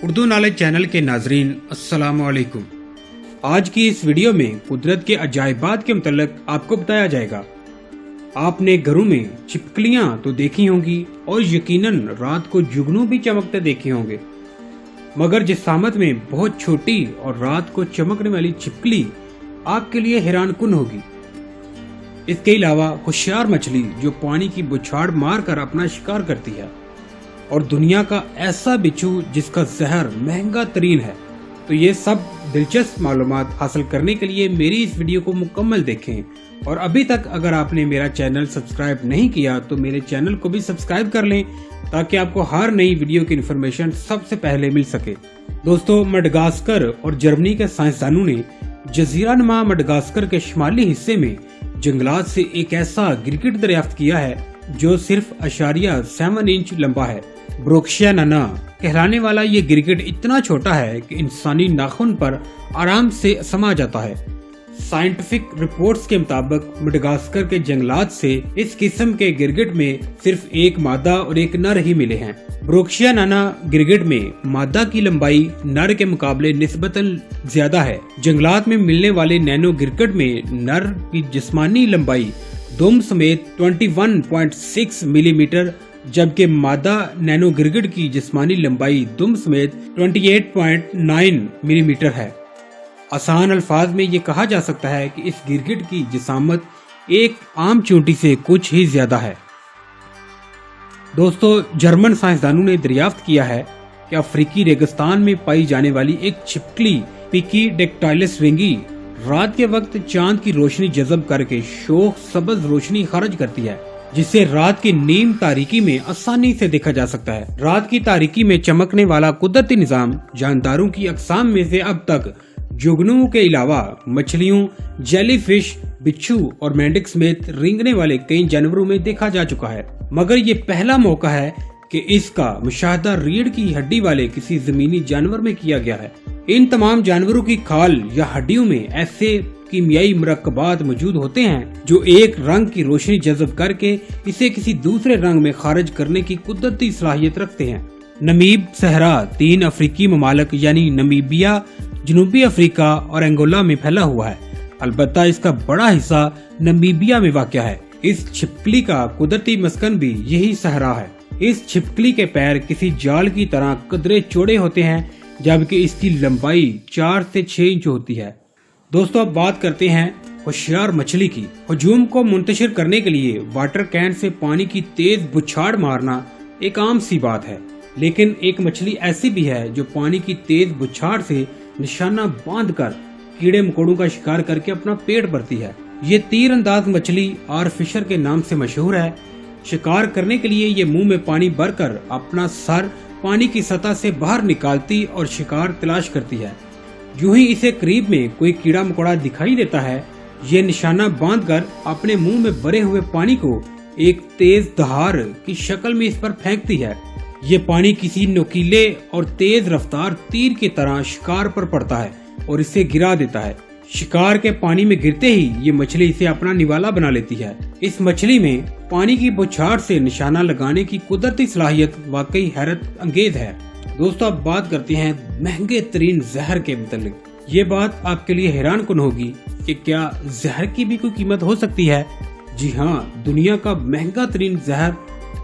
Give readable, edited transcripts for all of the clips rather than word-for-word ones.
Urdu knowledge channel کے ناظرین السلام علیکم۔ آج کی اس ویڈیو میں قدرت کے عجائبات کے متعلق آپ کو بتایا جائے گا۔ آپ نے گھروں میں چھپکلیاں تو دیکھی ہوں گی اور یقیناً رات کو جگنو بھی چمکتے دیکھے ہوں گے، مگر جس سامت میں بہت چھوٹی اور رات کو چمکنے والی چھپکلی آپ کے لیے حیران کن ہوگی۔ اس کے علاوہ ہوشیار مچھلی جو پانی کی بچھاڑ مار کر اپنا شکار کرتی ہے، اور دنیا کا ایسا بچھو جس کا زہر مہنگا ترین ہے۔ تو یہ سب دلچسپ معلومات حاصل کرنے کے لیے میری اس ویڈیو کو مکمل دیکھیں، اور ابھی تک اگر آپ نے میرا چینل سبسکرائب نہیں کیا تو میرے چینل کو بھی سبسکرائب کر لیں تاکہ آپ کو ہر نئی ویڈیو کی انفارمیشن سب سے پہلے مل سکے۔ دوستو، مڈغاسکر اور جرمنی کے سائنسدانوں نے جزیرہ نما مڈغاسکر کے شمالی حصے میں جنگلات سے ایک ایسا گرگٹ دریافت کیا ہے جو صرف 0.7 انچ لمبا ہے۔ بروکشیا نانا کہلانے والا یہ گرگٹ اتنا چھوٹا ہے کہ انسانی ناخن پر آرام سے سما جاتا ہے۔ سائنٹیفک رپورٹس کے مطابق مڈغاسکر کے جنگلات سے اس قسم کے گرگٹ میں صرف ایک مادہ اور ایک نر ہی ملے ہیں۔ بروکشیا نانا گرگٹ میں مادہ کی لمبائی نر کے مقابلے نسبتاً زیادہ ہے۔ جنگلات میں ملنے والے نینو گرگٹ میں نر کی جسمانی لمبائی دم سمیت 21.6 ملی میٹر، جبکہ مادہ نینو گرگٹ کی جسمانی لمبائی دم سمیت 28.9 ملی میٹر ہے۔ آسان الفاظ میں یہ کہا جا سکتا ہے کہ اس گرگٹ کی جسامت ایک عام چونٹی سے کچھ ہی زیادہ ہے۔ دوستو، جرمن سائنسدانوں نے دریافت کیا ہے کہ افریقی ریگستان میں پائی جانے والی ایک چھپکلی پیکی ڈیکٹائلس رنگی رات کے وقت چاند کی روشنی جذب کر کے شوخ سبز روشنی خارج کرتی ہے، جسے رات کی نیم تاریکی میں آسانی سے دیکھا جا سکتا ہے۔ رات کی تاریکی میں چمکنے والا قدرتی نظام جانداروں کی اقسام میں سے اب تک جگنو کے علاوہ مچھلیوں، جیلی فش، بچھو اور مینڈک سمیت رینگنے والے کئی جانوروں میں دیکھا جا چکا ہے، مگر یہ پہلا موقع ہے کہ اس کا مشاہدہ ریڑھ کی ہڈی والے کسی زمینی جانور میں کیا گیا ہے۔ ان تمام جانوروں کی کھال یا ہڈیوں میں ایسے کیمیائی مرکبات موجود ہوتے ہیں جو ایک رنگ کی روشنی جذب کر کے اسے کسی دوسرے رنگ میں خارج کرنے کی قدرتی صلاحیت رکھتے ہیں۔ نمیب صحرا 3 افریقی ممالک یعنی نمیبیا، جنوبی افریقہ اور انگولا میں پھیلا ہوا ہے، البتہ اس کا بڑا حصہ نمیبیا میں واقع ہے۔ اس چھپکلی کا قدرتی مسکن بھی یہی صحرا ہے۔ اس چھپکلی کے پیر کسی جال کی طرح قدرے چوڑے ہوتے ہیں، جبکہ اس کی لمبائی 4 سے 6 انچ ہوتی ہے۔ دوستو، اب بات کرتے ہیں ہوشیار مچھلی کی۔ ہجوم کو منتشر کرنے کے لیے واٹر کین سے پانی کی تیز بچھاڑ مارنا ایک عام سی بات ہے، لیکن ایک مچھلی ایسی بھی ہے جو پانی کی تیز بچھاڑ سے نشانہ باندھ کر کیڑے مکوڑوں کا شکار کر کے اپنا پیٹ بھرتی ہے۔ یہ تیر انداز مچھلی آر فشر کے نام سے مشہور ہے۔ شکار کرنے کے لیے یہ منہ میں پانی بھر کر اپنا سر پانی کی سطح سے باہر نکالتی اور شکار تلاش کرتی ہے۔ جو ہی اسے قریب میں کوئی کیڑا مکوڑا دکھائی دیتا ہے، یہ نشانہ باندھ کر اپنے منہ میں بھرے ہوئے پانی کو ایک تیز دھار کی شکل میں اس پر پھینکتی ہے۔ یہ پانی کسی نوکیلے اور تیز رفتار تیر کی طرح شکار پر پڑتا ہے اور اسے گرا دیتا ہے۔ شکار کے پانی میں گرتے ہی یہ مچھلی اسے اپنا نوالا بنا لیتی ہے۔ اس مچھلی میں پانی کی بچھاڑ سے نشانہ لگانے کی قدرتی صلاحیت واقعی حیرت انگیز ہے۔ دوستو، اب بات کرتے ہیں مہنگے ترین زہر کے متعلق۔ یہ بات آپ کے لیے حیران کن ہوگی کہ کیا زہر کی بھی کوئی قیمت ہو سکتی ہے؟ جی ہاں، دنیا کا مہنگا ترین زہر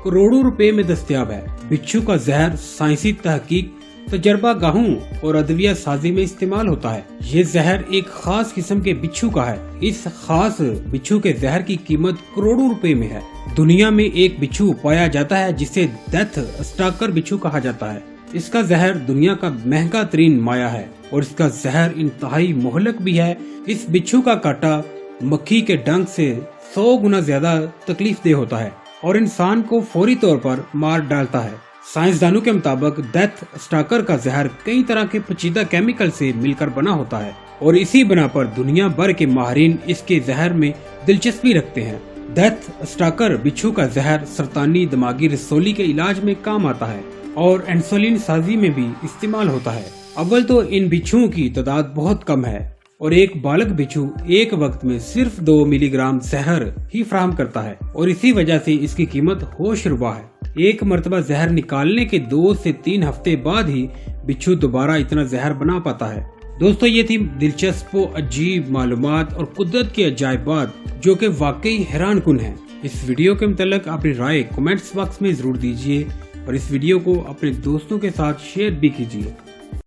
کروڑوں روپے میں دستیاب ہے۔ بچھو کا زہر سائنسی تحقیق، تجربہ گاہوں اور ادویہ سازی میں استعمال ہوتا ہے۔ یہ زہر ایک خاص قسم کے بچھو کا ہے۔ اس خاص بچھو کے زہر کی قیمت کروڑوں روپے میں ہے۔ دنیا میں ایک بچھو پایا جاتا ہے جسے ڈیتھ اسٹاکر بچھو کہا جاتا ہے۔ اس کا زہر دنیا کا مہنگا ترین مایہ ہے اور اس کا زہر انتہائی مہلک بھی ہے۔ اس بچھو کا کاٹا مکھی کے ڈنگ سے 100 گنا زیادہ تکلیف دہ ہوتا ہے اور انسان کو فوری طور پر مار ڈالتا ہے۔ سائنسدانوں کے مطابق ڈیتھ اسٹاکر کا زہر کئی طرح کے پیچیدہ کیمیکل سے مل کر بنا ہوتا ہے اور اسی بنا پر دنیا بھر کے ماہرین اس کے زہر میں دلچسپی رکھتے ہیں۔ ڈیتھ اسٹاکر بچھو کا زہر سرطانی دماغی رسولی کے علاج میں کام آتا ہے اور انسولین سازی میں بھی استعمال ہوتا ہے۔ اول تو ان بچھوؤں کی تعداد بہت کم ہے اور ایک بالغ بچھو ایک وقت میں صرف 2 ملی گرام زہر ہی فراہم کرتا ہے اور اسی وجہ سے اس کی قیمت ہوش ربا ہے۔ ایک مرتبہ زہر نکالنے کے 2 سے 3 ہفتے بعد ہی بچھو دوبارہ اتنا زہر بنا پاتا ہے۔ دوستو یہ تھی دلچسپ و عجیب معلومات اور قدرت کے عجائبات جو کہ واقعی حیران کن ہیں۔ اس ویڈیو کے متعلق اپنی رائے کمنٹس باکس میں ضرور دیجیے اور اس ویڈیو کو اپنے دوستوں کے ساتھ شیئر بھی کیجیے۔